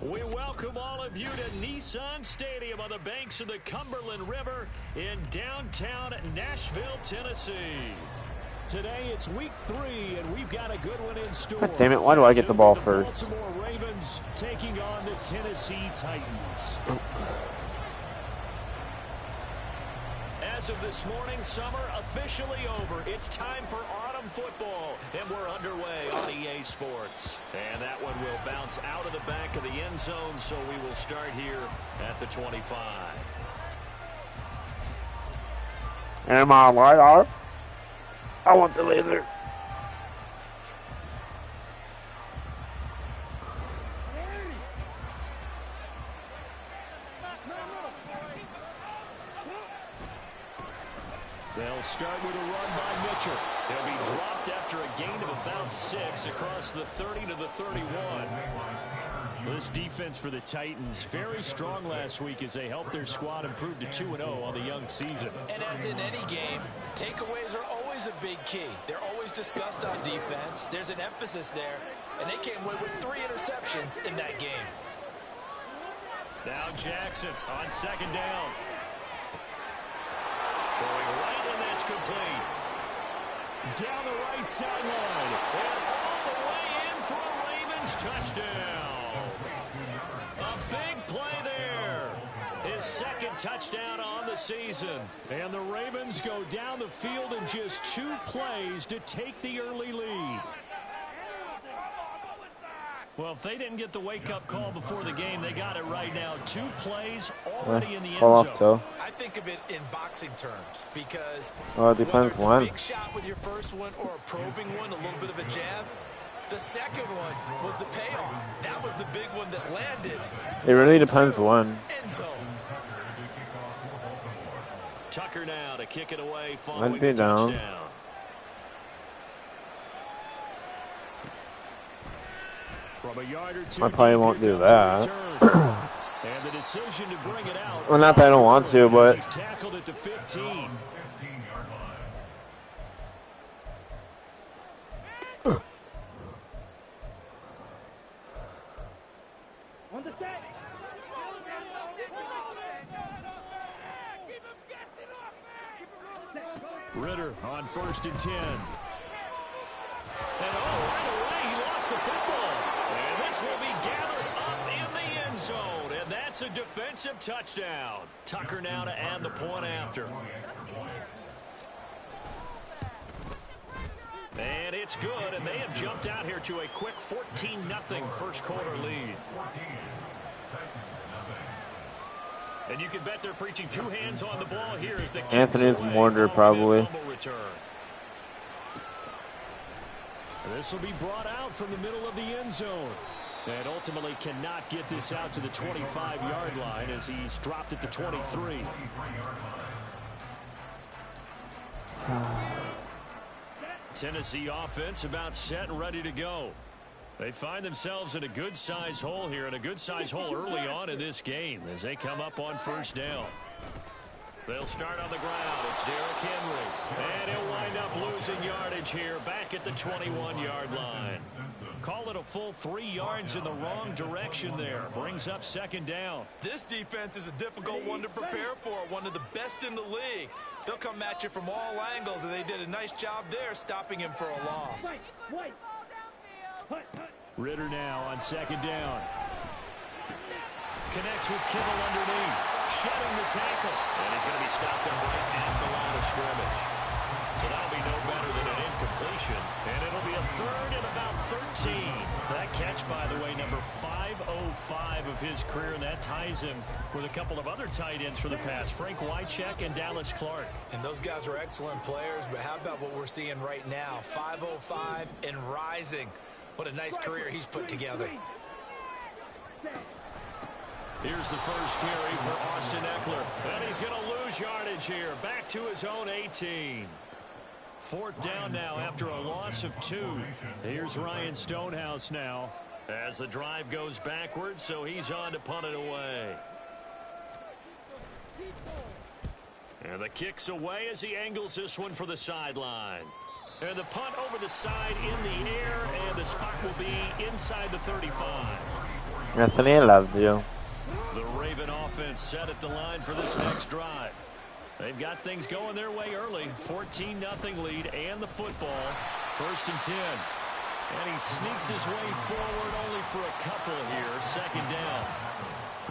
We welcome all of you to Nissan Stadium on the banks of the Cumberland River in downtown Nashville, Tennessee. Today it's week 3, and we've got a good one in store. God damn it, why do I get the ball first? Baltimore Ravens taking on the Tennessee Titans. As of this morning, summer officially over. It's time for autumn football, and we're underway on EA Sports. And that one will bounce out of the back of the end zone, so we will start here at the 25. Am I right? I want the laser. They'll start with a run by Mitchell. He'll be dropped after a gain of about 6 across the 30 to the 31. This defense for the Titans, very strong last week as they helped their squad improve to 2-0 on the young season. And as in any game, takeaways are always a big key. They're always discussed on defense. There's an emphasis there, and they came away with 3 interceptions in that game. Now Jackson on second down. Throwing right, and that's complete. Down the right sideline. And all the way in for a Ravens touchdown. A big play there. His second touchdown on the season. And the Ravens go down the field in just 2 plays to take the early lead. Well, if they didn't get the wake-up call before the game, they got it right now. 2 plays already in the end zone. I think of it in boxing terms because well, it depends whether it's a big shot with your first one or a probing one, a little bit of a jab, the second one was the payoff. That was the big one that landed. It really depends when. End zone. Tucker now to kick it away following Might be the down. touchdown. From a yard or 2 I probably won't do that. And the decision to bring it out. Well, not that I don't want to, but he's tackled at the 15. Ritter on 1st and 10. And right away he lost the football. And this will be gathered up in the end zone. And that's a defensive touchdown. Tucker now to add the point after. And it's good, and they have jumped out here to a quick 14-0 first quarter lead. And you can bet they're preaching 2 hands on the ball here as the Anthony's Mortar probably. This will be brought out from the middle of the end zone. And ultimately cannot get this out to the 25-yard line as he's dropped at the 23. Tennessee offense about set and ready to go. They find themselves in a good-sized hole here, and a good-sized hole early on in this game as they come up on 1st down. They'll start on the ground. It's Derrick Henry. And he'll wind up losing yardage here back at the 21-yard line. Call it a full 3 yards in the wrong direction there. Brings up 2nd down. This defense is a difficult one to prepare for, one of the best in the league. They'll come at you from all angles, and they did a nice job there stopping him for a loss. Ritter now on 2nd down. Connects with Kittle underneath. Shedding the tackle. And he's going to be stopped up right at the line of scrimmage. So that'll be no better than an incompletion. And it'll be a 3rd and about 13. That catch, by the way, number 505 of his career, and that ties him with a couple of other tight ends for the pass, Frank Wycheck and Dallas Clark. And those guys are excellent players, but how about what we're seeing right now? 505 and rising. What a nice career he's put together. Here's the first carry for Austin Eckler. And he's going to lose yardage here. Back to his own 18. 4th down now after a loss of 2. Here's Ryan Stonehouse now as the drive goes backwards, so he's on to punt it away. And the kick's away as he angles this one for the sideline. And the punt over the side in the air, and the spot will be inside the 35. Anthony loves you. The Raven offense set at the line for this next drive. They've got things going their way early. 14-0 lead and the football. 1st and 10. And he sneaks his way forward only for a couple here. 2nd down.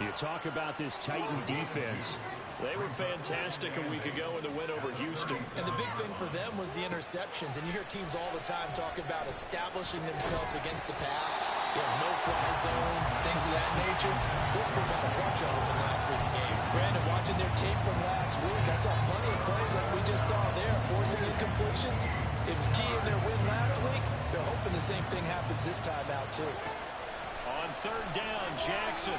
You talk about this Titan defense. They were fantastic a week ago in the win over Houston. And the big thing for them was the interceptions. And you hear teams all the time talk about establishing themselves against the pass. You know, no-fly zones and things of that nature. This group had a bunch of them in last week's game. Brandon, watching their tape from last week, I saw plenty of plays like we just saw there, forcing incompletions. It was key in their win last week. They're hoping the same thing happens this time out, too. On 3rd down, Jackson.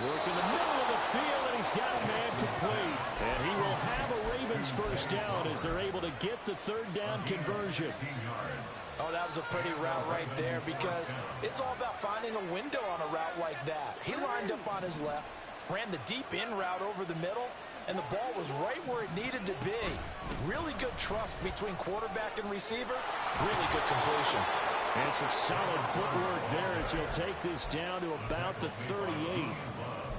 Work in the middle of the field, and he's got a man complete. And he will have a Ravens 1st down as they're able to get the 3rd down conversion. Oh, that was a pretty route right there because it's all about finding a window on a route like that. He lined up on his left, ran the deep in route over the middle, and the ball was right where it needed to be. Really good trust between quarterback and receiver. Really good completion. And some solid footwork there as he'll take this down to about the 38.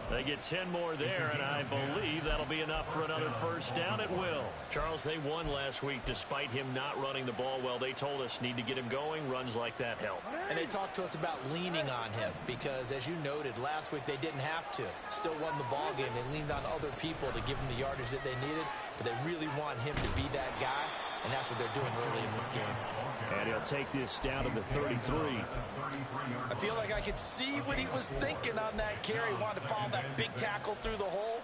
They get 10 more there, and I believe that'll be enough for another 1st down at will. Charles, they won last week despite him not running the ball well. They told us need to get him going. Runs like that help. And they talked to us about leaning on him because, as you noted, last week they didn't have to. Still won the ball game. They leaned on other people to give him the yardage that they needed, but they really want him to be that guy, and that's what they're doing early in this game. And he'll take this down to the 33. I feel like I could see what he was thinking on that carry. Wanted to follow that big tackle through the hole.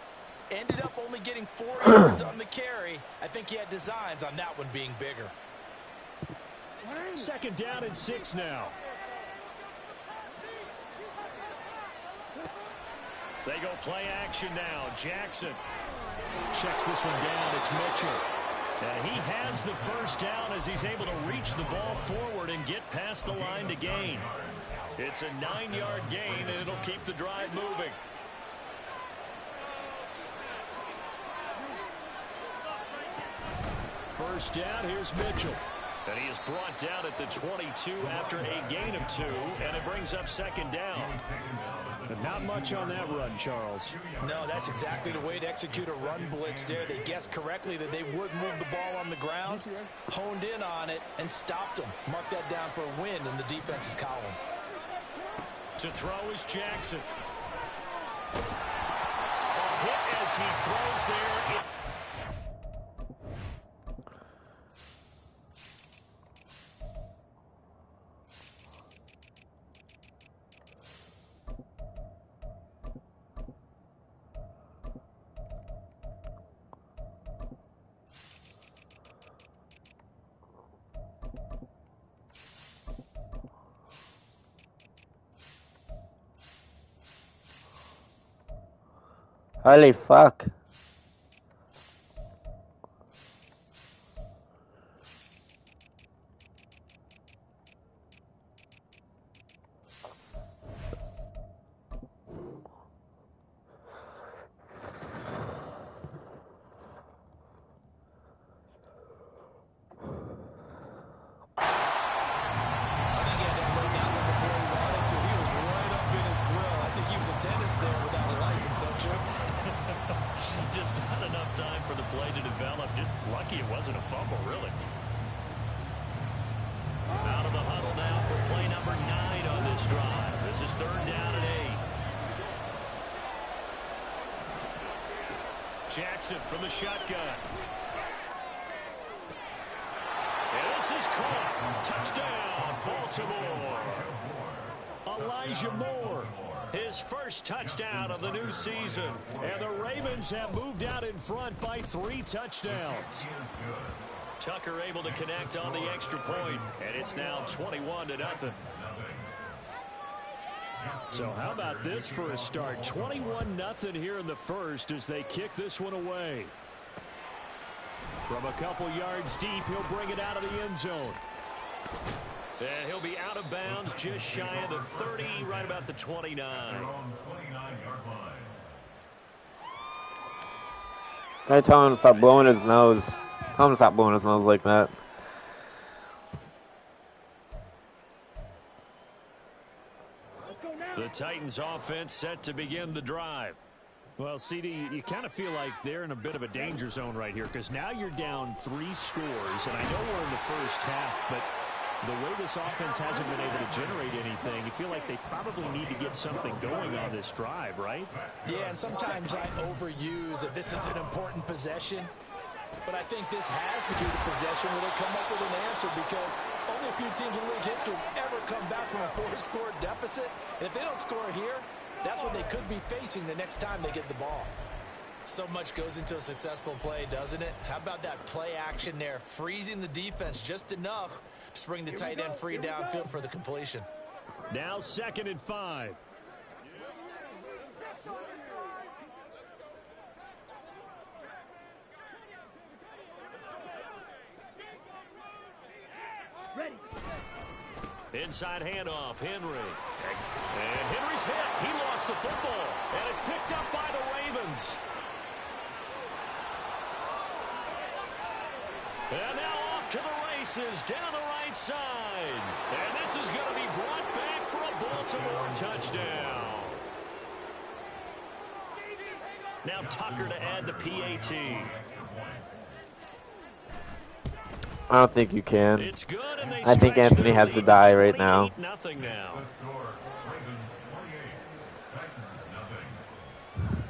Ended up only getting 4 yards on the carry. I think he had designs on that one being bigger. 2nd down and 6 now. They go play action now. Jackson checks this one down. It's Mitchell. And he has the 1st down as he's able to reach the ball forward and get past the line to gain. It's a 9-yard gain, and it'll keep the drive moving. First down, here's Mitchell. And he is brought down at the 22 after a gain of 2, and it brings up 2nd down. But not much on that run, Charles. No, that's exactly the way to execute a run blitz there. They guessed correctly that they would move the ball on the ground, honed in on it, and stopped them. Mark that down for a win in the defense's column. To throw is Jackson. A hit as he throws there. Holy fuck. Jackson from the shotgun. And this is caught. Touchdown, Baltimore. Elijah Moore, his first touchdown of the new season. And the Ravens have moved out in front by 3 touchdowns. Tucker able to connect on the extra point, and it's now 21-0. So how about this for a start? 21-0 here in the first as they kick this one away. From a couple yards deep, he'll bring it out of the end zone. And he'll be out of bounds just shy of the 30, right about the 29. I tell him to stop blowing his nose. Tell him to stop blowing his nose like that. Titans offense set to begin the drive. Well, CD, you kind of feel like they're in a bit of a danger zone right here because now you're down 3 scores, and I know we're in the first half, but the way this offense hasn't been able to generate anything, you feel like they probably need to get something going on this drive, right? Yeah, and sometimes I overuse that this is an important possession, but I think this has to be the possession where they come up with an answer because only a few teams in league history ever come back from a 4-score deficit, and if they don't score here, that's what they could be facing the next time they get the ball. So much goes into a successful play, doesn't it? How about that play action there? Freezing the defense just enough to bring the tight end free downfield for the completion. Now 2nd and 5. Inside handoff, Henry. And Henry's hit. He lost the football. And it's picked up by the Ravens. And now off to the races down the right side. And this is going to be brought back for a Baltimore touchdown. Now Tucker to add the PAT. I don't think you can. It's good, and they I think Anthony has to die right now. Nothing now.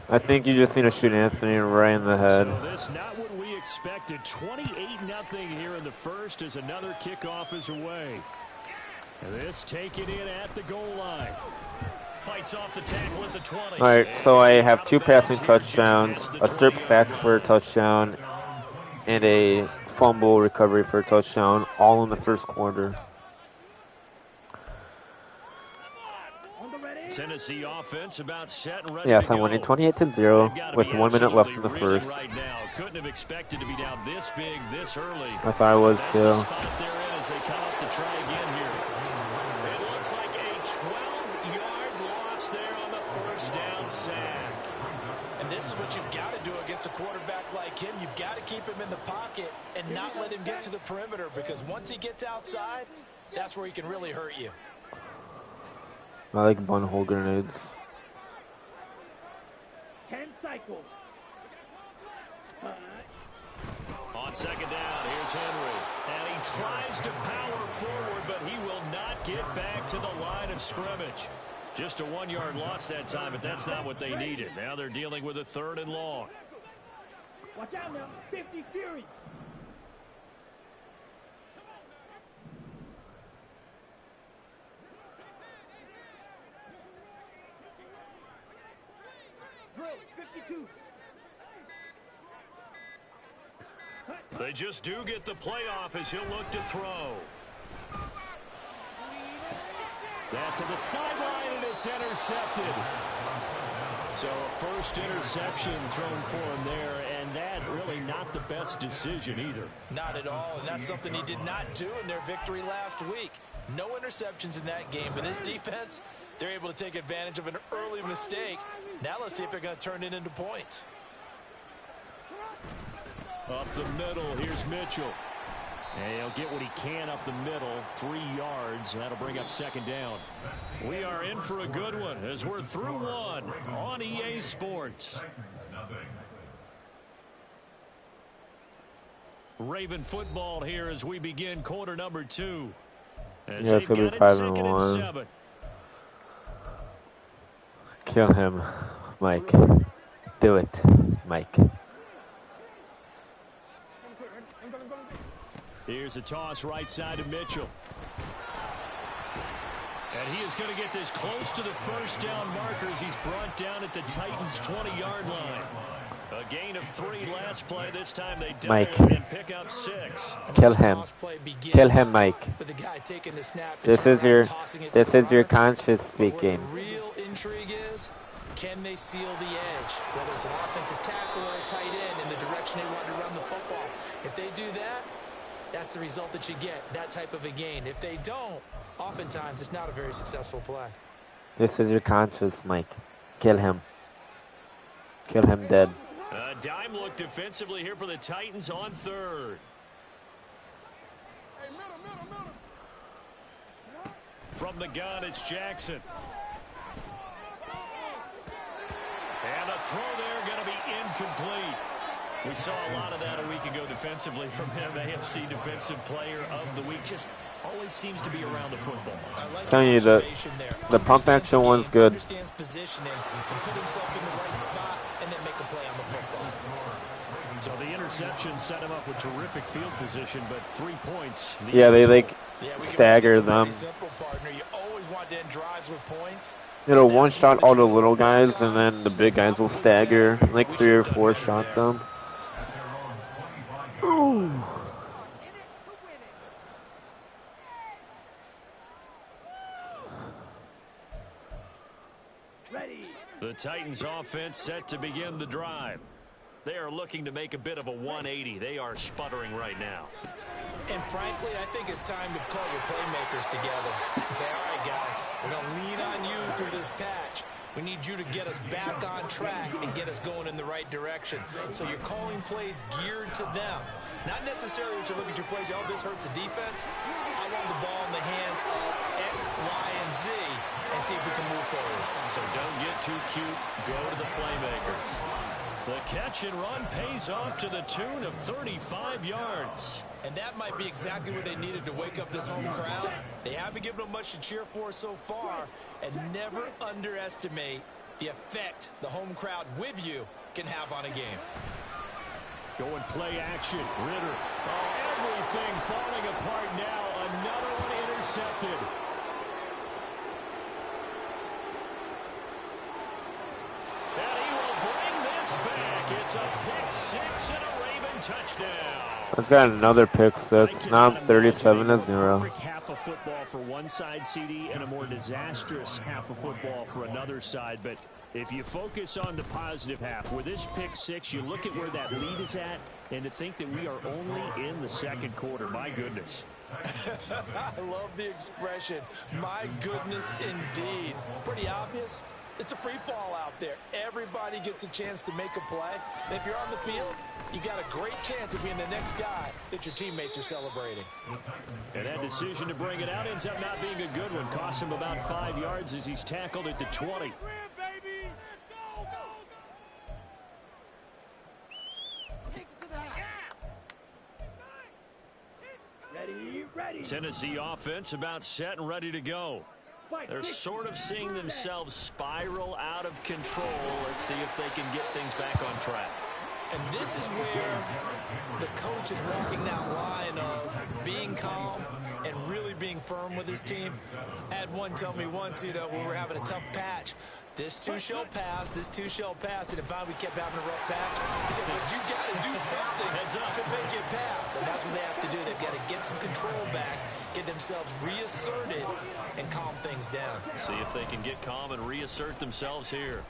I think you just need to shoot Anthony right in the head. So this not what we expected. 28-0 here in the first as another kickoff is away. And this taken in at the goal line. Fights off the tackle at the 20. All right, so I have 2 passing touchdowns, a strip sack for a touchdown, and a fumble recovery for a touchdown, all in the first quarter. Tennessee offense about set and ready. Yes, I'm winning 28-0 with 1 minute left in the first. Right now. Couldn't have expected to be down this big this early. I thought I was That's too. the spot they're in as they come up to try again here. It looks like a 12-yard loss there on the first down sack. And this is what you've got to do against a quarterback like him. You've got to keep him in the pocket and not let him get to the perimeter because once he gets outside, that's where he can really hurt you. I like bun hole grenades. 10 cycles. On second down, here's Henry. And he tries to power forward, but he will not get back to the line of scrimmage. Just a 1-yard loss that time, but that's not what they needed. Now they're dealing with a 3rd and long. Watch out now. 50 Fury. Drill 52. They just do get the playoff as he'll look to throw. That's to the sideline, and it's intercepted. So a first interception thrown for him there, and that really not the best decision either. Not at all, and that's something he did not do in their victory last week. No interceptions in that game, but this defense, they're able to take advantage of an early mistake. Now let's see if they're going to turn it into points. Up the middle, here's Mitchell. And he'll get what he can up the middle, 3 yards. That'll bring up second down. We are in for a good one as we're through one on EA Sports. Raven football here as we begin quarter number 2. As Yeah, it's going to be 5-1. Kill him, Mike. Do it, Mike. Here's a toss right side to Mitchell. And he is going to get this close to the first down markers. He's brought down at the Titans' 20-yard line. A gain of 3 last play. This time they double and pick up 6. Kill him. Kill him, Mike. This is your conscience speaking. The real intrigue is, can they seal the edge? Whether it's an offensive tackle or a tight end in the direction they want to run the football. If they do that, that's the result that you get, that type of a gain. If they don't, oftentimes it's not a very successful play. This is your conscience, Mike. Kill him. Kill him dead. A dime look defensively here for the Titans on 3rd. From the gun, it's Jackson. throw there going to be incomplete. We saw a lot of that a week ago defensively from him. AFC Defensive Player of the Week. Just always seems to be around the football. Telling you that the pump action one's good. Understands positioning, can put himself in the right spot, and then make a play on the football. So the interception set him up with terrific field position, but 3 points. Yeah, they like stagger them. Simple, partner. You always want to end drives with points. It'll one shot all the little guys, and then the big guys will stagger, like 3 or 4 shot them. Ooh. The Titans offense set to begin the drive. They are looking to make a bit of a 180. They are sputtering right now. And frankly, I think it's time to call your playmakers together and say, all right, guys, we're going to lean on you through this patch. We need you to get us back on track and get us going in the right direction. So you're calling plays geared to them. Not necessarily to look at your plays, oh, this hurts the defense. I want the ball in the hands of X, Y, and Z and see if we can move forward. So don't get too cute. Go to the playmakers. The catch and run pays off to the tune of 35 yards. And that might be exactly what they needed to wake up this home crowd. They haven't given them much to cheer for so far. And never underestimate the effect the home crowd with you can have on a game. Going play action. Ritter. Oh, everything falling apart now. Another one intercepted. And he will bring this back. It's a pick six and a Raven touchdown. I've got another pick six. Now I'm 37-0. Perfect half of football for one side, CD, and a more disastrous half of football for another side. But if you focus on the positive half, where this pick six, you look at where that lead is at, and to think that we are only in the second quarter. My goodness. I love the expression. My goodness, indeed. Pretty obvious. It's a free fall out there. Everybody gets a chance to make a play. And if you're on the field, you got a great chance of being the next guy that your teammates are celebrating. And that decision to bring it out ends up not being a good one. Cost him about 5 yards as he's tackled at the 20. Ready. Tennessee offense about set and ready to go. They're sort of seeing themselves spiral out of control. Let's see if they can get things back on track. And this is where the coach is walking that line of being calm and really being firm with his team. I had one tell me once, when we were having a tough patch, this too shall pass, this too shall pass. And if we kept having a rough patch, he said, but you got to do something to make it pass. And that's what they have to do. They've got to get some control back, get themselves reasserted, and calm things down. See if they can get calm and reassert themselves here.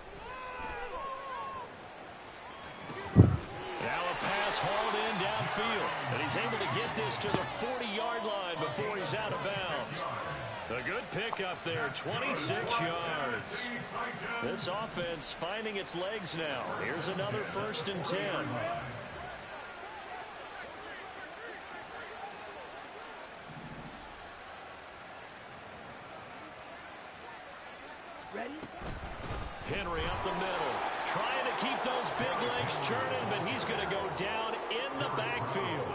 Now a pass hauled in downfield, and he's able to get this to the 40-yard line before he's out of bounds. A good pickup there, 26 yards. This offense finding its legs now. Here's another 1st and 10. Ready? Henry up the middle, trying to keep those big legs churning, but he's going to go down in the backfield.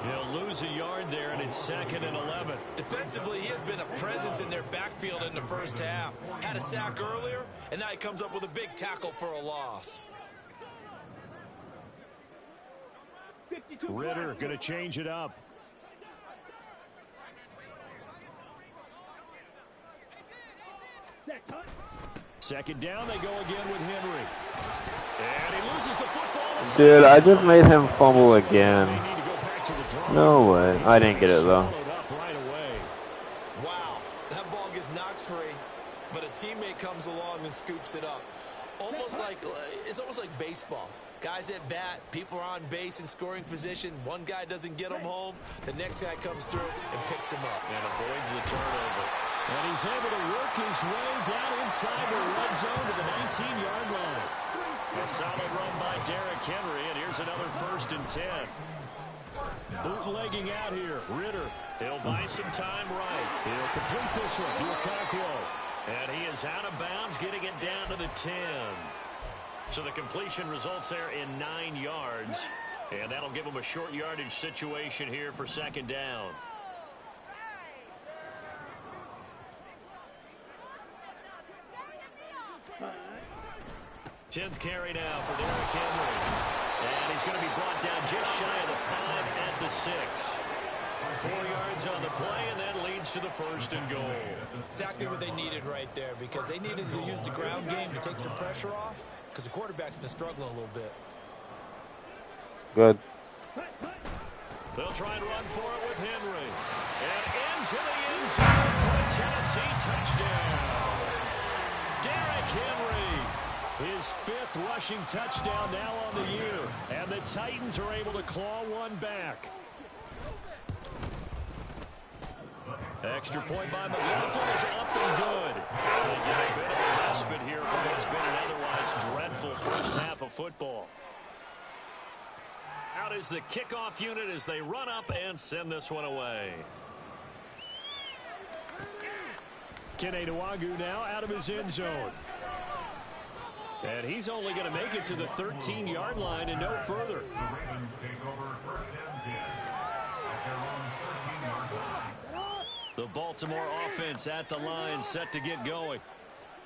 He'll lose a yard there, and it's 2nd and 11. Defensively, he has been a presence in their backfield in the first half. Had a sack earlier, and now he comes up with a big tackle for a loss. Ritter going to change it up. Second down, they go again with Henry. And he loses the football. Dude, I just made him fumble again. No way. I didn't get it, though. Wow, that ball gets knocked free, but a teammate comes along and scoops it up. It's almost like baseball. Guys at bat, people are on base in scoring position. One guy doesn't get him home. The next guy comes through and picks him up. And avoids the turnover. And he's able to work his way down inside the red zone to the 19-yard line. A solid run by Derrick Henry, and here's another 1st and 10. Bootlegging out here. Ritter. He'll buy some time right. He'll complete this one. Lukaku. And he is out of bounds, getting it down to the 10. So the completion results there in 9 yards. And that'll give them a short yardage situation here for second down. 10th carry now for Derrick Henry. And he's going to be brought down just shy of the 5 at the 6. 4 yards on the play, and that leads to the first and goal. Exactly what they needed right there, because they needed to use the ground game to take some pressure off, because the quarterback's been struggling a little bit. Good. They'll try and run for it with Henry. And into the end zone for a Tennessee touchdown. Derrick Henry, his 5th rushing touchdown now on the year. And the Titans are able to claw one back. Extra point by McLaughlin is up and good. They get a bit of a respite here from what's been an otherwise dreadful first half of football. Out is the kickoff unit as they run up and send this one away. Kene Nwangwu now out of his end zone. And he's only going to make it to the 13-yard line and no further. The Baltimore offense at the line, set to get going.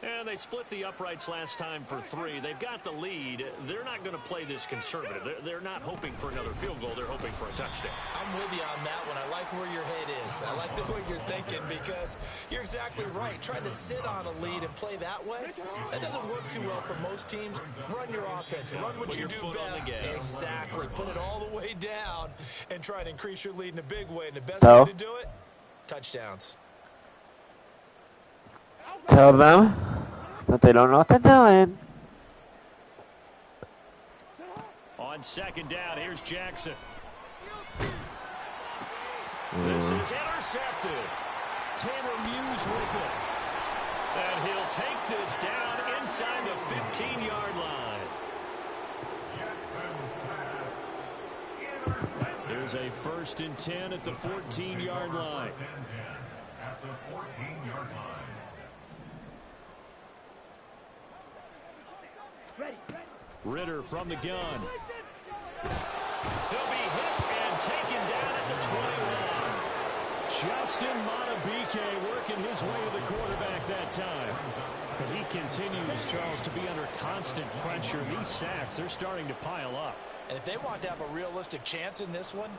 And they split the uprights last time for 3. They've got the lead. They're not going to play this conservative. They're not hoping for another field goal. They're hoping for a touchdown. I'm with you on that one. I like where your head is. I like the way you're thinking, because you're exactly right. Trying to sit on a lead and play that way, that doesn't work too well for most teams. Run your offense. Run what you do best. Exactly. Put it all the way down and try to increase your lead in a big way. And the best way to do it, touchdowns. Tell them that they don't know what they're doing. On second down, here's Jackson. This is intercepted. Tanner Muse with it. And he'll take this down inside the 15-yard line. There's a 1st and 10 at the 14-yard line. Ritter from the gun. He'll be hit and taken down at the 21. Justin Madubuike working his way to the quarterback that time. But he continues, Charles, to be under constant pressure. These sacks, they're starting to pile up. And if they want to have a realistic chance in this one,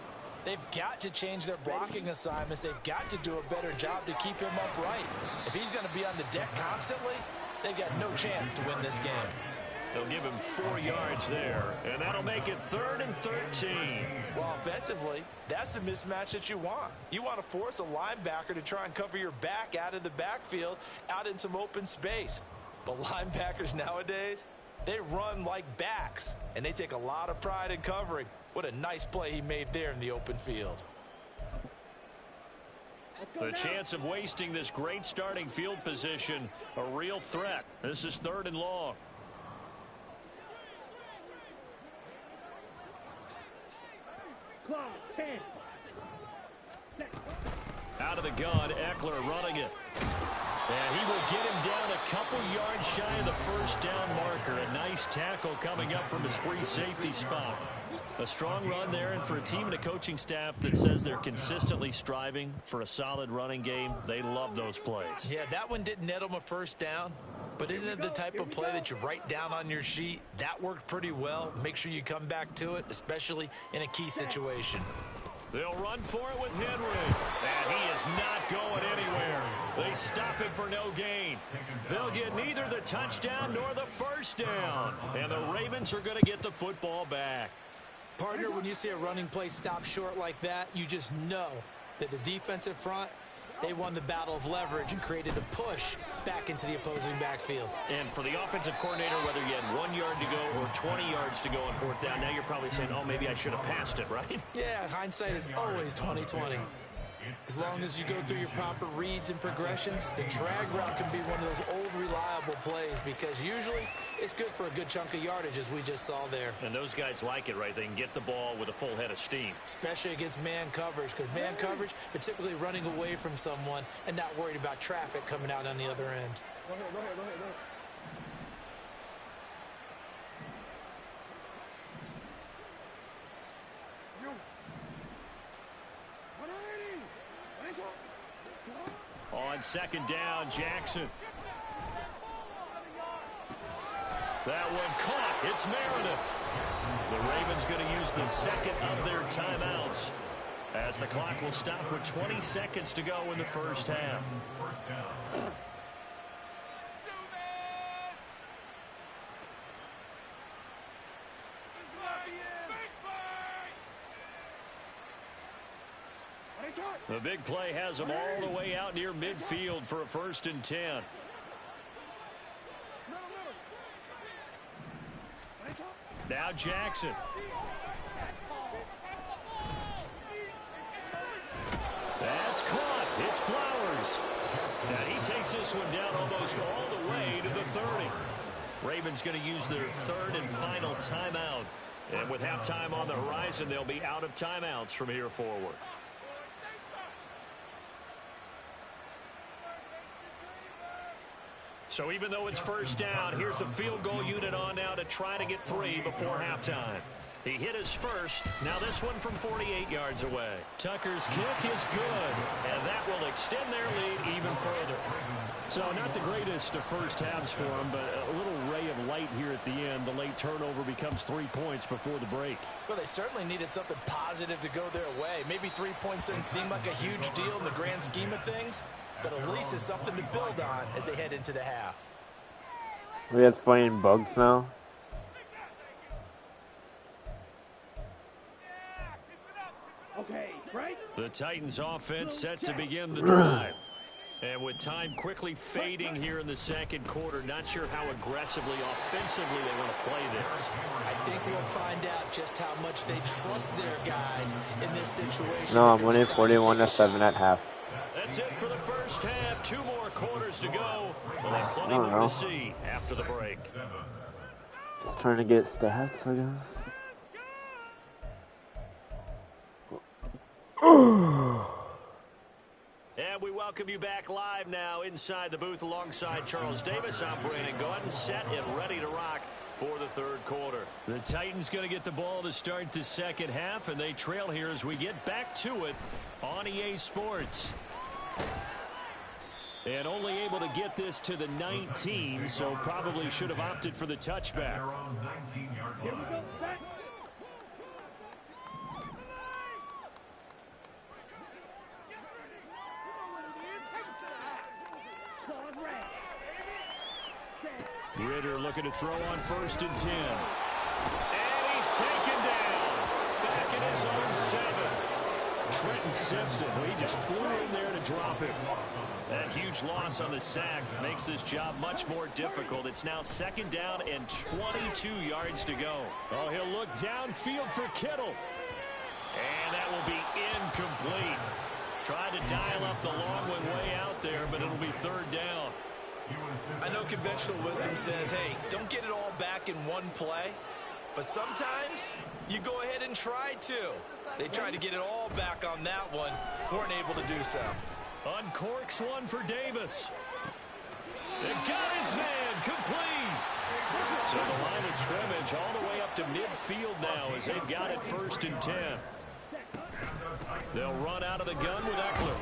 they've got to change their blocking assignments. They've got to do a better job to keep him upright. If he's going to be on the deck constantly, they've got no chance to win this game. They'll give him 4 yards there, and that'll make it 3rd and 13. Well, offensively, that's the mismatch that you want. You want to force a linebacker to try and cover your back out of the backfield, out in some open space. But linebackers nowadays, they run like backs, and they take a lot of pride in covering. What a nice play he made there in the open field. The chance of wasting this great starting field position, a real threat. This is 3rd and long. Out of the gun, Eckler running it. And he will get him down a couple yards shy of the first down marker. A nice tackle coming up from his free safety spot. A strong run there, and for a team and a coaching staff that says they're consistently striving for a solid running game, they love those plays. Yeah, that one didn't net him a first down. But isn't it the type of play that you write down on your sheet? That worked pretty well. Make sure you come back to it, especially in a key situation. They'll run for it with Henry. And he is not going anywhere. They stop him for no gain. They'll get neither the touchdown nor the first down. And the Ravens are going to get the football back. Partner, when you see a running play stop short like that, you just know that the defensive front, they won the battle of leverage and created a push back into the opposing backfield. And for the offensive coordinator, whether you had 1 yard to go or 20 yards to go on 4th down, now you're probably saying, oh, maybe I should have passed it, right? Yeah, hindsight is always 20/20. As long as you go through your proper reads and progressions, the drag route can be one of those old reliable plays, because usually it's good for a good chunk of yardage, as we just saw there. And those guys like it, right? They can get the ball with a full head of steam. Especially against man coverage, because man coverage, they're typically running away from someone and not worried about traffic coming out on the other end. On second down, Jackson. That one caught. It's Meredith. The Ravens going to use the second of their timeouts as the clock will stop with 20 seconds to go in the first half. The big play has them all the way out near midfield for a 1st and 10. Now Jackson. That's caught. It's Flowers. And he takes this one down almost all the way to the 30. Ravens going to use their 3rd and final timeout. And with halftime on the horizon, they'll be out of timeouts from here forward. So even though it's first down, here's the field goal unit on now to try to get 3 before halftime. He hit his first. Now this one from 48 yards away. Tucker's kick is good, and that will extend their lead even further. So not the greatest of first halves for him, but a little ray of light here at the end. The late turnover becomes 3 points before the break. Well, they certainly needed something positive to go their way. Maybe 3 points doesn't seem like a huge deal in the grand scheme of things, but at least it's something to build on as they head into the half. We guys playing bugs now? Okay, right? The Titans offense set to begin the drive. And with time quickly fading here in the second quarter, not sure how aggressively, offensively they want to play this. I think we'll find out just how much they trust their guys in this situation. No, I'm winning 41-7 at half. That's it for the first half. 2 more quarters to go. We'll have plenty more to see after the break. Just trying to get stats, I guess. And we welcome you back live now inside the booth alongside Charles Davis. I'm Brandon Gordon, set and ready to rock for the third quarter. The Titans going to get the ball to start the second half, and they trail here as we get back to it on EA Sports. And only able to get this to the 19, so probably should have opted for the touchback. Here we go, set. Ritter looking to throw on 1st and 10. And he's taken down. Back in his own 7. Trenton Simpson, he just flew in there to drop it. That huge loss on the sack makes this job much more difficult. It's now 2nd down and 22 yards to go. Oh, he'll look downfield for Kittle. And that will be incomplete. Tried to dial up the long one way out there, but it'll be 3rd down. I know conventional wisdom says, hey, don't get it all back in one play. But sometimes you go ahead and try to. They tried to get it all back on that one. Weren't able to do so. Uncorks one for Davis. They got his man complete. So the line of scrimmage all the way up to midfield now as they've got it 1st and 10. They'll run out of the gun with Eckler.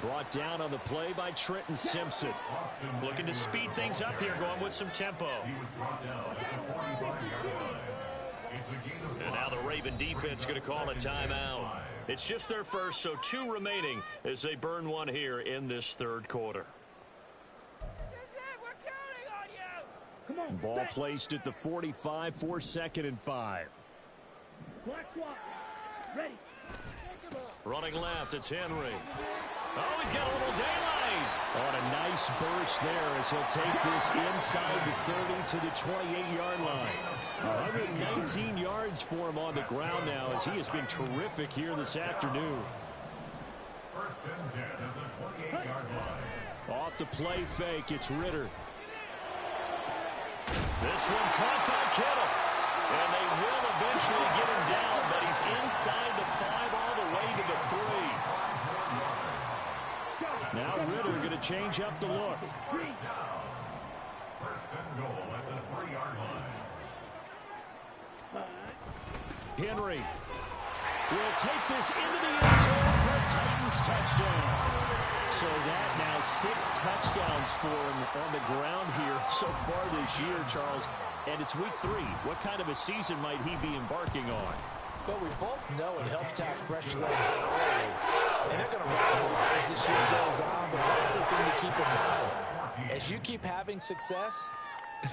Brought down on the play by Trenton Simpson. Looking to speed things up here, going with some tempo. And now the Raven defense going to call a timeout. It's just their first, so 2 remaining as they burn one here in this 3rd quarter. Come on, Ball set. placed at the 45 for 2nd and 5. Black swap. Ready. Running left, it's Henry. Oh, he's got a little daylight. On a nice burst there as he'll take this inside the 30 to the 28-yard line. 119 yards for him on the ground now as he has been terrific here this afternoon. 1st and 10 at the 28-yard line. Off the play fake, it's Ritter. This one caught by Kittle. And they will eventually get him down, but he's inside the 5 all the way to the 3. Now Ritter going to change up the look. 1st and goal at the 3-yard line. Henry will take this into the end zone for a Titans touchdown. So that now 6 touchdowns for him on the ground here so far this year, Charles. And it's week 3. What kind of a season might he be embarking on? Well, we both know it helps to have fresh legs early. And they're going to run more as this year goes on. But one other thing to keep in mind, as you keep having success,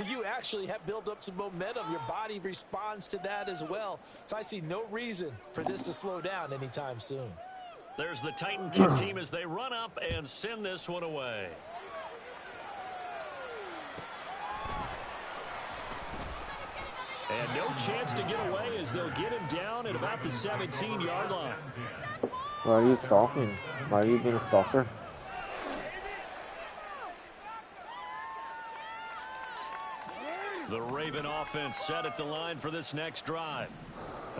you actually have built up some momentum. Your body responds to that as well. So I see no reason for this to slow down anytime soon. There's the Titan kick team as they run up and send this one away. And no chance to get away as they'll get him down at about the 17-yard line. Why are you stalking? Why are you being a stalker? The Raven offense set at the line for this next drive.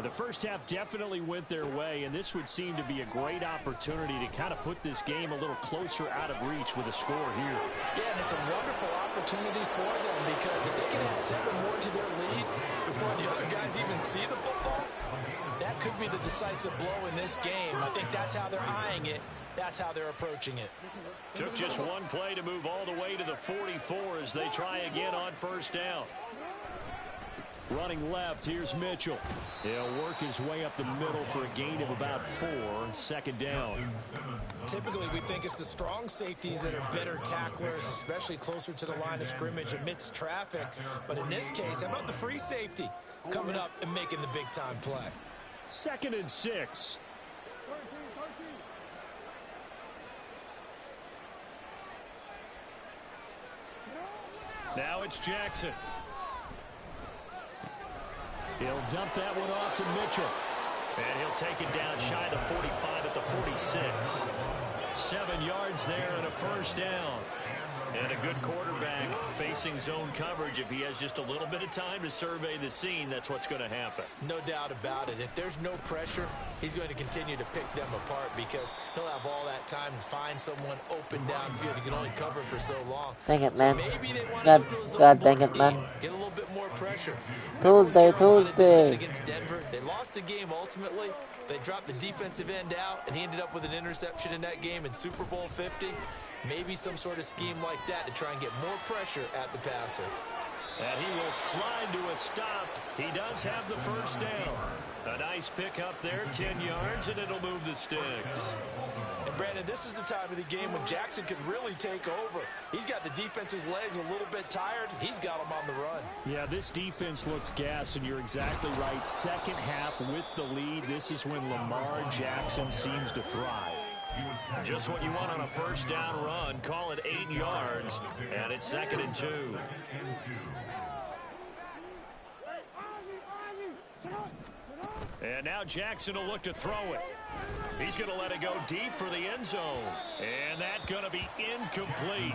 The first half definitely went their way, and this would seem to be a great opportunity to kind of put this game a little closer out of reach with a score here. Yeah, and it's a wonderful opportunity for them because if they can add 7 more to their lead before the other guys even see the football, that could be the decisive blow in this game. I think that's how they're eyeing it. That's how they're approaching it. Took just one play to move all the way to the 44 as they try again on first down. Running left, here's Mitchell. He'll work his way up the middle for a gain of about 4, second down. Typically, we think it's the strong safeties that are better tacklers, especially closer to the line of scrimmage amidst traffic. But in this case, how about the free safety coming up and making the big-time play? 2nd and 6. Now it's Jackson. He'll dump that one off to Mitchell. And he'll take it down shy of the 45 at the 46. 7 yards there and a first down. And a good quarterback facing zone coverage. If he has just a little bit of time to survey the scene, that's what's going to happen. No doubt about it. If there's no pressure, he's going to continue to pick them apart because he'll have all that time to find someone open downfield. He can only cover for so long. Dang it, man. So maybe they want God, to go to a zone God dang blitz it, man. scheme, get a little bit more pressure. Tuesday. Against Denver, they lost the game ultimately. They dropped the defensive end out, and he ended up with an interception in that game in Super Bowl 50. Maybe some sort of scheme like that to try and get more pressure at the passer. And he will slide to a stop. He does have the first down. A nice pick up there, 10 yards, and it'll move the sticks. And Brandon, this is the time of the game when Jackson can really take over. He's got the defense's legs a little bit tired. He's got them on the run. Yeah, this defense looks gassed, and you're exactly right. Second half with the lead, this is when Lamar Jackson seems to thrive. Just what you want on a first down run. Call it 8 yards, and it's 2nd and 2. And now Jackson will look to throw it. He's going to let it go deep for the end zone. And that's going to be incomplete.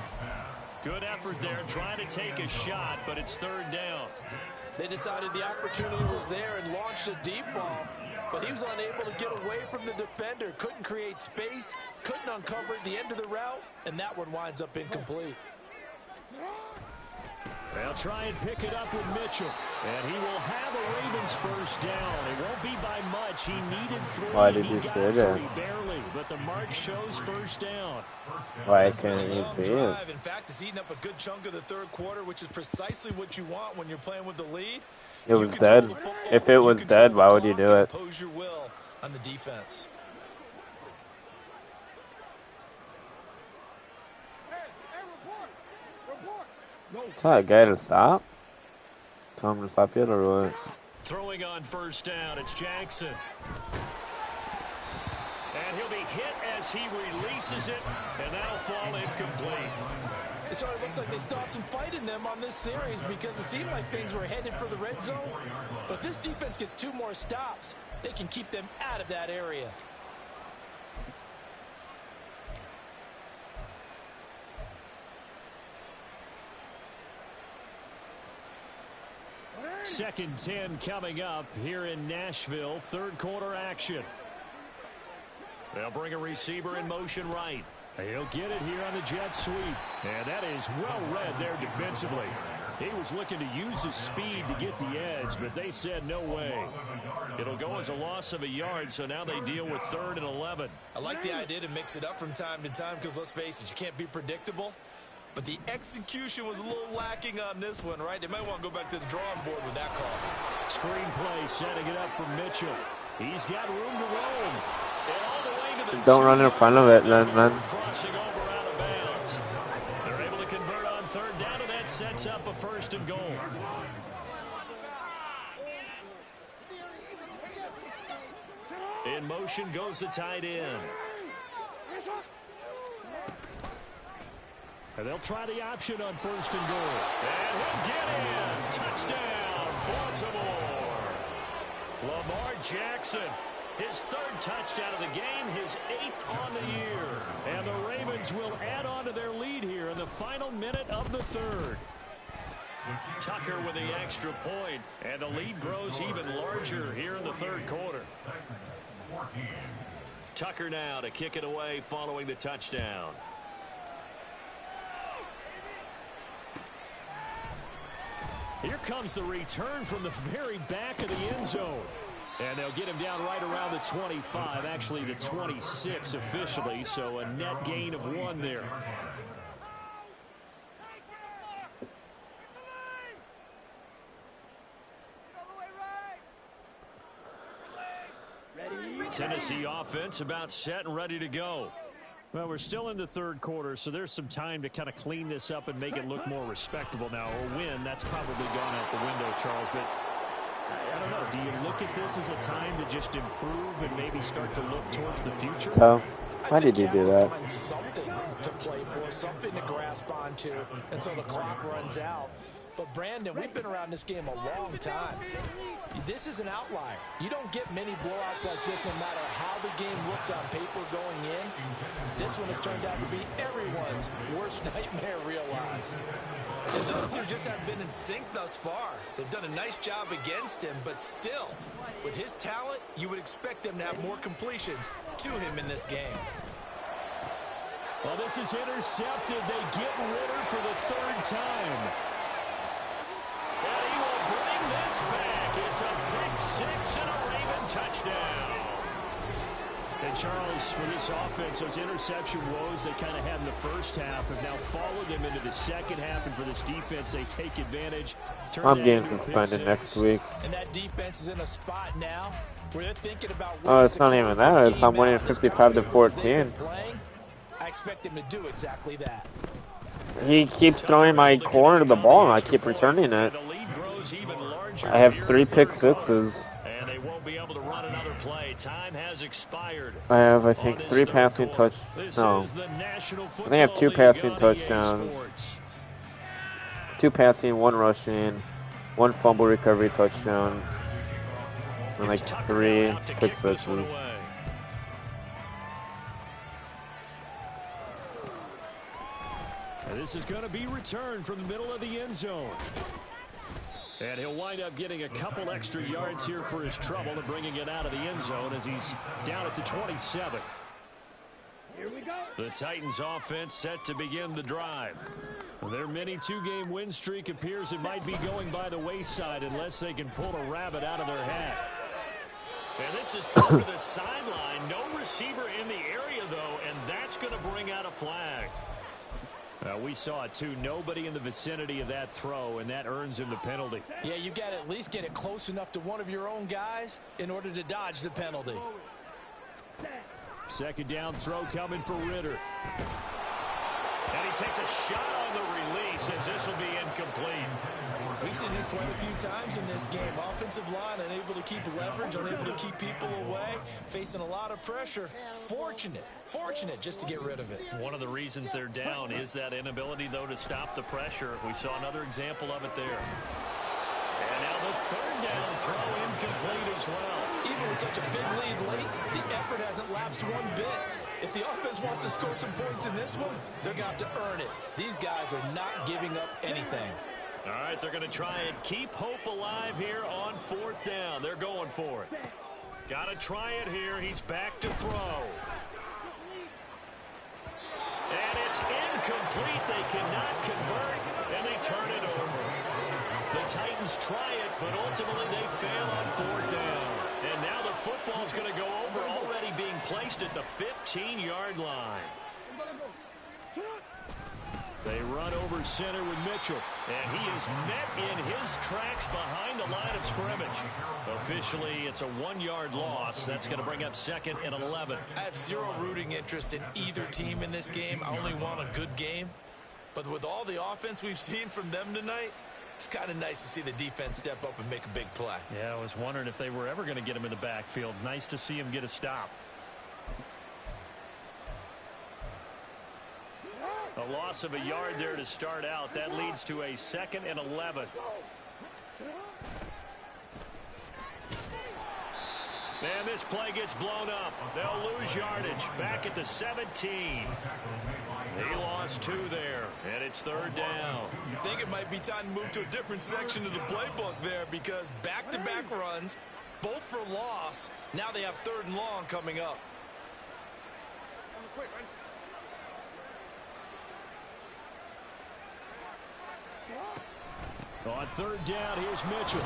Good effort there trying to take a shot, but it's 3rd down. They decided the opportunity was there and launched a deep ball. But he was unable to get away from the defender. Couldn't create space. Couldn't uncover the end of the route. And that one winds up incomplete. They'll try and pick it up with Mitchell. And he will have a Ravens first down. It won't be by much. He needed 3. Why did he you got say 3 that? barely. But the mark shows first down. Why can't you see it? In fact, it's eating up a good chunk of the 3rd quarter, which is precisely what you want when you're playing with the lead. It was dead. If it was dead, why would you do it? Impose your will on the defense. Tell that guy to stop? Tell him to stop it or what? Throwing on first down, it's Jackson. And he'll be hit as he releases it, and that'll fall incomplete. So it looks like they stopped some fight in them on this series because it seemed like things were headed for the red zone. But this defense gets 2 more stops. They can keep them out of that area. Second 10 coming up here in Nashville. 3rd quarter action. They'll bring a receiver in motion right. He'll get it here on the jet sweep. And that is well read there defensively. He was looking to use his speed to get the edge, but they said no way. It'll go as a loss of a yard, so now they deal with 3rd and 11. I like the idea to mix it up from time to time because, let's face it, you can't be predictable. But the execution was a little lacking on this one, right? They might want to go back to the drawing board with that call. Screen play, setting it up for Mitchell. He's got room to roam. And all the way to the Don't run in front of it, then, man. Crossing over out of bounds. They're able to convert on 3rd down, and that sets up a 1st and goal. In motion goes the tight end. And they'll try the option on 1st and goal. And he'll get in. Touchdown, Baltimore. Lamar Jackson, his 3rd touchdown of the game, his 8th on the year. And the Ravens will add on to their lead here in the final minute of the 3rd. Tucker with the extra point, and the lead grows even larger here in the 3rd quarter. Tucker now to kick it away following the touchdown. Here comes the return from the very back of the end zone. And they'll get him down right around the 25, actually the 26 officially, so a net gain of 1 there. Tennessee offense about set and ready to go. Well, we're still in the 3rd quarter, so there's some time to kind of clean this up and make it look more respectable now. A win, that's probably gone out the window, Charles, but I don't know. Do you look at this as a time to just improve and maybe start to look towards the future? So, why did you do that? Find something to play for, something to grasp onto until the clock runs out. But, Brandon, we've been around this game a long time. This is an outlier. You don't get many blowouts like this no matter how the game looks on paper going in. This one has turned out to be everyone's worst nightmare realized. And those two just haven't been in sync thus far. They've done a nice job against him, but still, with his talent, you would expect them to have more completions to him in this game. Well, this is intercepted. They get Ritter for the 3rd time. And he will bring this back. It's a pick 6 and a Raven touchdown. And Charles, for this offense, those interception woes they kind of had in the first half have now followed them into the second half. And for this defense, they take advantage. I'm getting suspended next week. And that defense is in a spot now where they're thinking about. Oh, it's not even that. It's I'm winning 55-14. I expect them to do exactly that. He keeps throwing my corner to the ball, and I keep returning it. I have 3 pick sixes. And they won't be able to run another play. Time has expired. I have, I think, 3 passing touchdowns. No. I think I have 2 passing touchdowns. 2 passing, 1 rushing, 1 fumble recovery touchdown, and like 3 pick sixes. And this is going to be returned from the middle of the end zone. And he'll wind up getting a couple extra yards here for his trouble and bringing it out of the end zone as he's down at the 27. Here we go. The Titans offense set to begin the drive. Their mini 2-game win streak appears it might be going by the wayside unless they can pull a rabbit out of their hat. And this is thrown to the sideline. No receiver in the area, though, and that's going to bring out a flag. We saw it, too. Nobody in the vicinity of that throw, and that earns him the penalty. Yeah, you got to at least get it close enough to one of your own guys in order to dodge the penalty. Second down throw coming for Ritter. And he takes a shot on the release as this will be incomplete. We've seen this quite a few times in this game. Offensive line unable to keep leverage, unable to keep people away, facing a lot of pressure. Fortunate just to get rid of it. One of the reasons they're down is that inability, though, to stop the pressure. We saw another example of it there. And now the third down throw incomplete as well. Even with such a big lead late, the effort hasn't lapsed one bit. If the offense wants to score some points in this one, they're going to have to earn it. These guys are not giving up anything. All right, they're going to try and keep hope alive here on fourth down. They're going for it. Got to try it here. He's back to throw. And it's incomplete. incomplete. They cannot convert, and they turn it over. The Titans try it, but ultimately they fail on 4th down. And now the football's going to go over, already being placed at the 15-yard line. They run over center with Mitchell, and he is met in his tracks behind the line of scrimmage. Officially, it's a 1-yard loss. That's going to bring up 2nd and 11. I have zero rooting interest in either team in this game. I only want a good game. But with all the offense we've seen from them tonight, it's kind of nice to see the defense step up and make a big play. Yeah, I was wondering if they were ever going to get him in the backfield. Nice to see him get a stop. A loss of a yard there to start out. That leads to a 2nd and 11. And this play gets blown up. They'll lose yardage. Back at the 17. He lost 2 there, and it's 3rd down. I think it might be time to move to a different section of the playbook there, because back-to-back runs, both for loss. Now they have 3rd and long coming up. On 3rd down, here's Mitchell.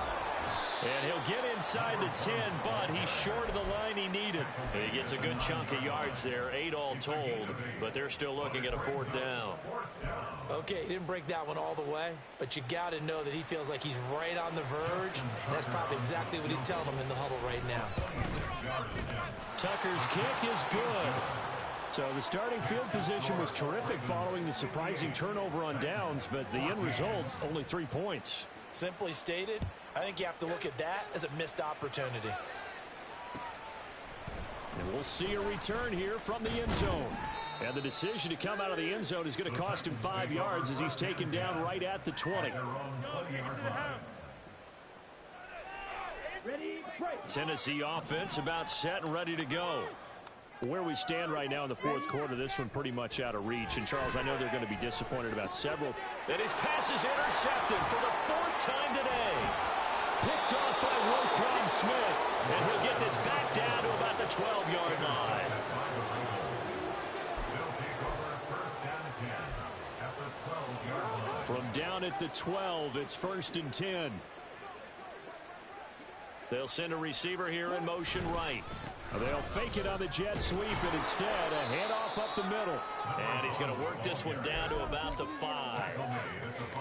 And he'll get inside the 10, but he's short of the line he needed. He gets a good chunk of yards there, 8 all told, but they're still looking at a 4th down. Okay, he didn't break that one all the way, but you got to know that he feels like he's right on the verge. And that's probably exactly what he's telling them in the huddle right now. Tucker's kick is good. So the starting field position was terrific following the surprising turnover on downs, but the end result, only 3 points. Simply stated, I think you have to look at that as a missed opportunity. And we'll see a return here from the end zone. And the decision to come out of the end zone is going to cost him 5 yards as he's taken down right at the 20. Tennessee offense about set and ready to go. Where we stand right now in the 4th quarter, this one pretty much out of reach. And, Charles, I know they're going to be disappointed about several. And his pass is intercepted for the 4th time today. Picked off by Roquan Smith. And he'll get this back down to about the 12-yard line. From down at the 12, it's 1st and 10. They'll send a receiver here in motion right. They'll fake it on the jet sweep, and instead a handoff up the middle. And he's going to work this one down to about the 5.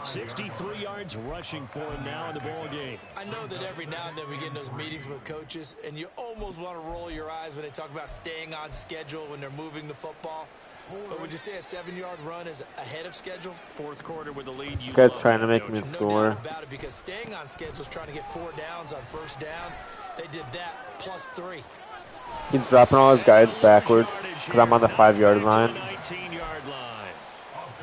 63 yards rushing for him now in the ball game. I know that every now and then we get in those meetings with coaches, and you almost want to roll your eyes when they talk about staying on schedule when they're moving the football. But would you say a 7-yard run is ahead of schedule? 4th quarter with the lead. You guys trying to make me score. No doubt about it, because staying on schedule is trying to get 4 downs on 1st down. They did that plus 3. He's dropping all his guys backwards because I'm on the 5-yard line. 19-yard line.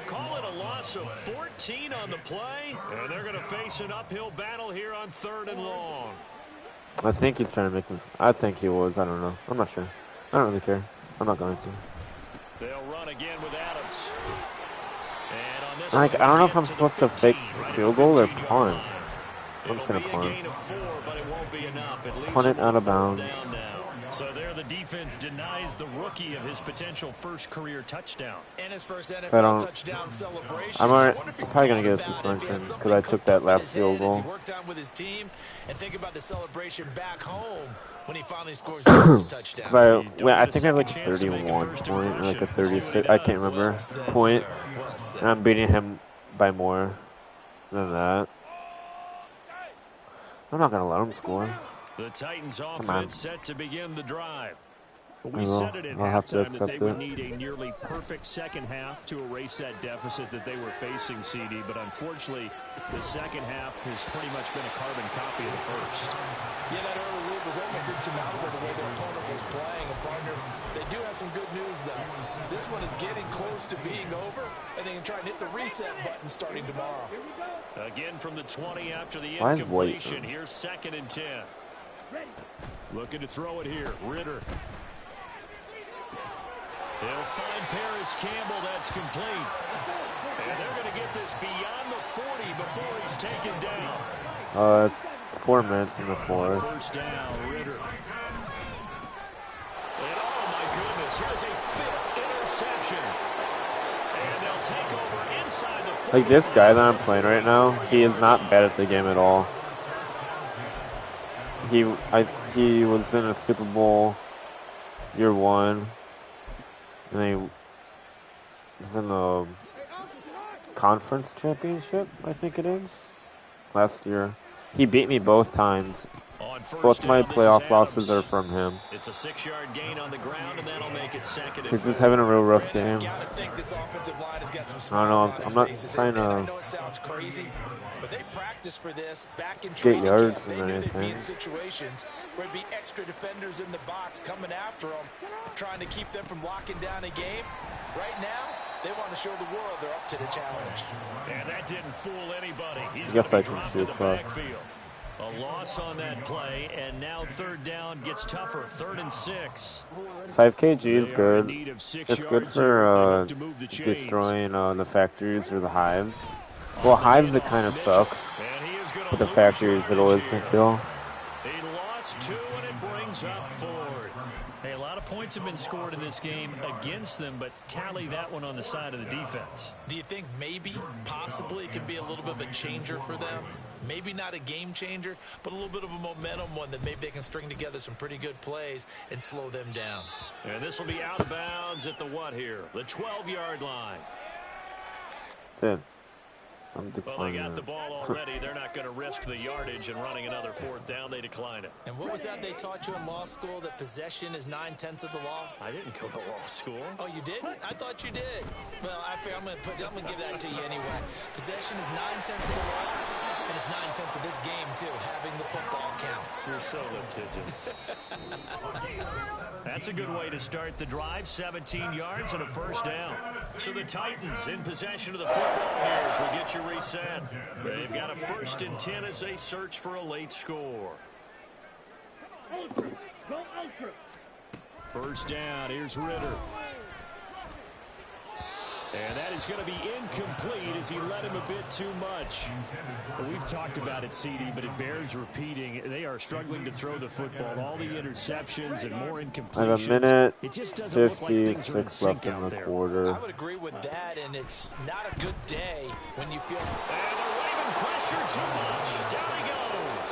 Call it a loss of 14 on the play, and they're going to face an uphill battle here on 3rd and long. I think he's trying to make me. I think he was. I don't know. I'm not sure. I don't really care. I'm not going to. They'll run again with Adams. And on this I don't know if I'm supposed to fake field goal or punt. I'm just going to punt. Punt it out of bounds. So there the defense denies the rookie of his potential first career touchdown. And his first NFL touchdown celebration. I'm probably going to get a suspension because I took that last field goal. He worked on with his team, and think about the celebration back home when he finally scores his first touchdown. I think I have like a 31 point or like a 36. I can't remember point. And I'm beating him by more than that. I'm not going to let him score. The Titans offense set to begin the drive. We said it at halftime that they would need a nearly perfect second half to erase that deficit that they were facing, CD. But unfortunately, the second half has pretty much been a carbon copy of the first. Yeah, that early lead was almost insurmountable the way their opponent was playing. And, partner, they do have some good news, though. This one is getting close to being over, and they can try and hit the reset button starting tomorrow. Again from the 20 after the incompletion. Here's 2nd and 10. Looking to throw it here. Ritter. They'll find Paris Campbell. That's complete. And they're going to get this beyond the 40 before he's taken down. 4 minutes in the 4th. First down, Ritter. And oh my goodness, here's a 5th interception. And they'll take over inside the Like this guy that I'm playing right now, he is not bad at the game at all. He was in a Super Bowl year 1, and he was in the conference championship, I think it is, last year. He beat me both times. Both my playoff losses are from him. It's a 6-yard gain on the ground, and that'll make it second. He's just having a real rough game. I think this offensive line has got some I don't know. smiles on I'm not its faces. trying And I to know it sounds crazy, but they practiced for this back in get training yards camp. They and knew they'd be anything. in situations where there'd be extra defenders in the box coming after them, trying to keep them from locking down a game. Right now, they want to show the world they're up to the challenge. And that didn't fool anybody. He's I guess going I to be can dropped to shoot the that. backfield. A loss on that play, and now third down gets tougher. 3rd and 6. 5 kg is They are in good. need of 6 It's good yards here if they for hope to move the chains. destroying the factories or the hives. Well, hives it kind of sucks, And he is gonna but the lose factories it always yardage here. kill. He lost 2, and it brings up 4th. Hey, a lot of points have been scored in this game against them, but tally that one on the side of the defense. Do you think maybe, possibly, it could be a little bit of a changer for them? Maybe not a game changer, but a little bit of a momentum one that maybe they can string together some pretty good plays and slow them down. And this will be out of bounds at the what here? The 12-yard line. Dude, I'm Well, they declining got the it. ball already. They're not going to risk the yardage and running another 4th down. They decline it. And what was that they taught you in law school, that possession is 9/10 of the law? I didn't go to law school. Oh, you didn't? I thought you did. Well, I'm going to give that to you anyway. Possession is 9/10 of the law, and it's 9/10 of this game, too. Having the football counts. You're so litigious. That's a good way to start the drive. 17 yards and a 1st down. So the Titans in possession of the football here as we get you reset. They've got a 1st and 10 as they search for a late score. Ultra. Go ultra. 1st down. Here's Ritter. And that is going to be incomplete as he led him a bit too much. We've talked about it, CD, but it bears repeating. They are struggling to throw the football. All the interceptions and more incompletions. I have a minute It just doesn't look like things are in 56 sync left in out the there. quarter. I would agree with that, and it's not a good day when you feel... And they're waving pressure too much. Down he goes.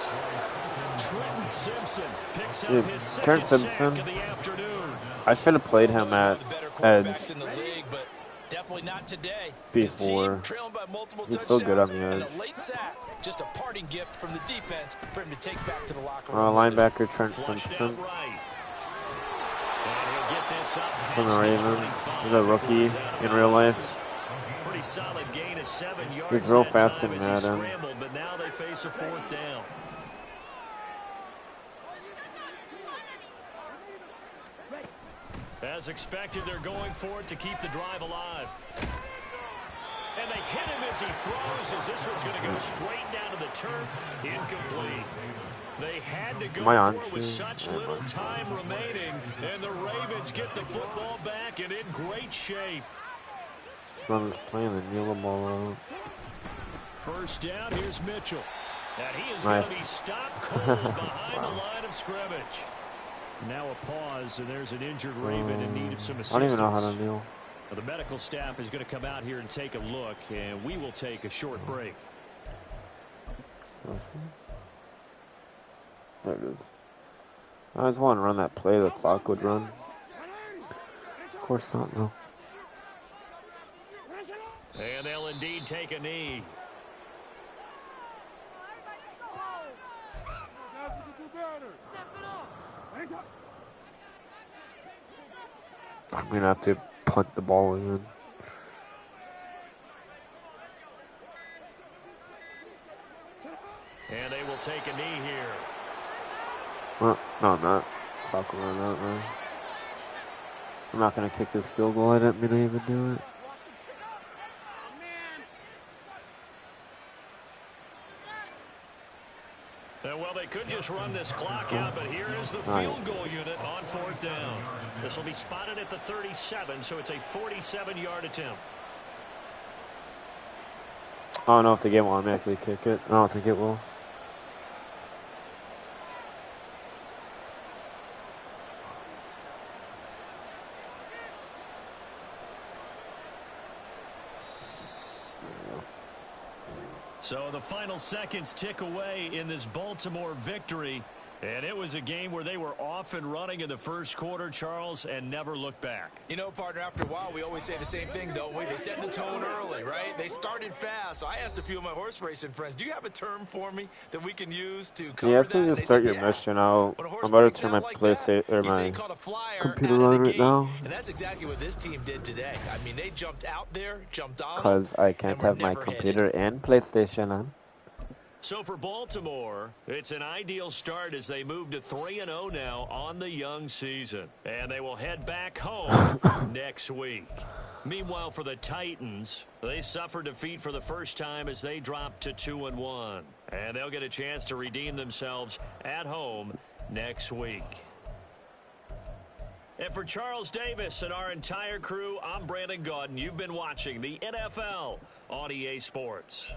Trenton Simpson picks up Dude, his second Trent sack Simpson, of the afternoon. I should have played him at edge in the league, but definitely not today. before. His team trailing by multiple He's so good on touchdowns, the and edge. a late sack, just a parting gift from the defense for him to take back to the locker room. Linebacker Trent Flushed Simpson out right. And he'll get this up from the past Ravens. 25 He's a rookie before he's out of in real bounds. life. Pretty solid gain of 7 yards. He's real that fast time in as he Madden. scrambled, but now they face a 4th down. As expected, they're going for it to keep the drive alive. And they hit him as he throws, as this one's going to go straight down to the turf. Incomplete. They had to go Am I on for it with to? such Am I little on? time remaining. And the Ravens get the football back and in great shape. Runs playing the kneel the ball out. 1st down, here's Mitchell. And he is Nice. going to be stopped cold behind the line of scrimmage. Now a pause, and there's an injured Raven in need of some assistance. I don't even know how to kneel. Well, the medical staff is going to come out here and take a look, and we will take a short break. There it is. I just want to run that play the clock would run. Of course not, no. And they'll indeed take a knee. I'm going to have to punt the ball in. And they will take a knee here. Well, no, I'm not. Clock will run out, man. I'm not going to kick this field goal. I didn't mean to even do it. Well, they could just run this clock out, but here is the field goal unit on 4th down. This will be spotted at the 37, so it's a 47-yard attempt. I don't know if the game will automatically kick it. I don't think it will. So the final seconds tick away in this Baltimore victory. And it was a game where they were off and running in the first quarter, Charles, and never looked back. You know, partner, after a while, we always say the same thing, don't we? They set the tone early, right? They started fast. So I asked a few of my horse racing friends, do you have a term for me that we can use to cover Yeah, that? after you start your mission, I'm about to turn my PlayStation or my computer on right now. And that's exactly what this team did today. I mean, they jumped out there, jumped on because I can't have my computer and PlayStation on. So for Baltimore, it's an ideal start as they move to 3-0 now on the young season. And they will head back home next week. Meanwhile, for the Titans, they suffered defeat for the first time as they dropped to 2-1. And they'll get a chance to redeem themselves at home next week. And for Charles Davis and our entire crew, I'm Brandon Gaudin. You've been watching the NFL on EA Sports.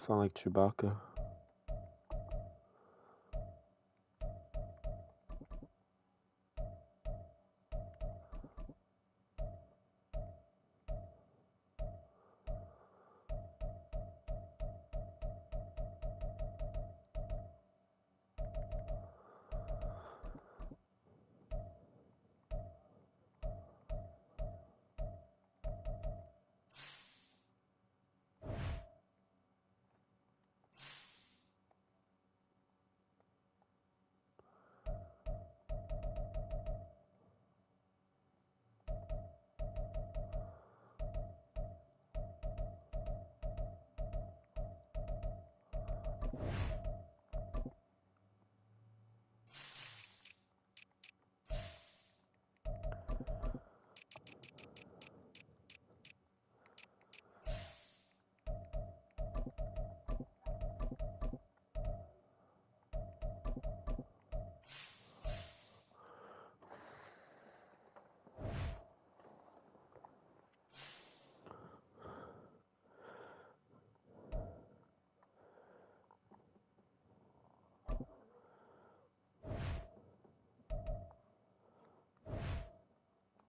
Sound like Chewbacca.